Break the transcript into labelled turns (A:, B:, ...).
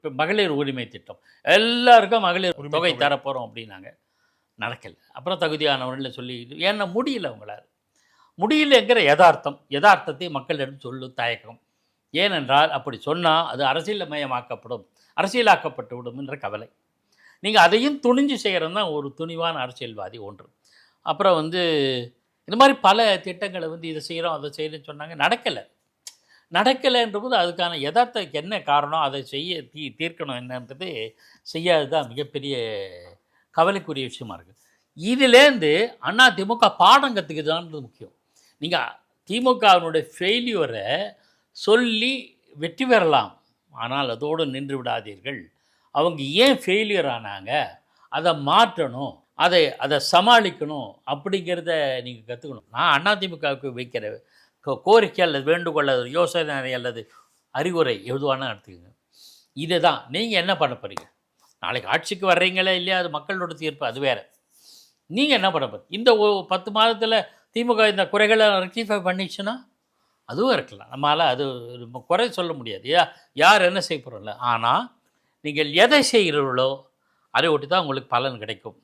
A: இப்போ மகளிர் உரிமை திட்டம் எல்லாருக்கும் மகளிர்
B: உரிமை
A: தொகை
B: தொகை.
A: தரப்போகிறோம் அப்படின்னாங்க. நடக்கலை. அப்புறம் தகுதியானவர்கள் சொல்லி ஏன்னா முடியல அவங்களால. முடியலங்கிற யதார்த்தத்தை மக்களிடம் சொல்லும் தயக்கம். ஏனென்றால் அப்படி சொன்னால் அது அரசியலாக்கப்பட்டு விடும் என்ற கவலை. நீங்கள் அதையும் துணிஞ்சு செய்கிறது தான் ஒரு துணிவான அரசியல்வாதி ஒன்று. அப்புறம் இந்த மாதிரி பல திட்டங்களை இதை செய்கிறோம் அதை செய்கிறோன்னு சொன்னாங்க. நடக்கலைன்றபோது அதுக்கான யதார்த்தத்துக்கு என்ன காரணம், அதை செய்ய தீர்க்கணும் என்னன்றது செய்யாது தான் மிகப்பெரிய கவலைக்குரிய விஷயமா இருக்குது. இதிலேருந்து அதிமுக பாடம் கற்றுக்குதான்றது முக்கியம். நீங்கள் திமுகவினுடைய ஃபெயில்யூரை சொல்லி வெற்றி பெறலாம், ஆனால் அதோடு நின்று விடாதீர்கள். அவங்க ஏன் ஃபெயிலியர் ஆனாங்க, அதை மாற்றணும், அதை சமாளிக்கணும் அப்படிங்கிறத நீங்கள் கற்றுக்கணும். நான் அதிமுகவுக்கு வைக்கிற கோரிக்கை அல்லது வேண்டுகோள் அல்லது யோசனை அல்லது அறிவுரை எதுவானா எடுத்துக்கோங்க. இதை தான் நீங்கள் என்ன பண்ண போகிறீங்க. நாளைக்கு ஆட்சிக்கு வர்றீங்களே இல்லையா, அது மக்களோட தீர்ப்பு, அது வேறு. நீங்கள் என்ன பண்ண போகிறீங்க. இந்த 10 மாதத்தில் திமுக இந்த குறைகளை ரெக்டிஃபை பண்ணிச்சுன்னா அதுவும் இருக்கலாம். நம்மளால் அது குறை சொல்ல முடியாது. யார் என்ன செய்ய போகிறோம்ல. ஆனால் நீங்கள் எதை செய்கிறீர்களோ அதை ஒட்டி தான் உங்களுக்கு பலன் கிடைக்கும்.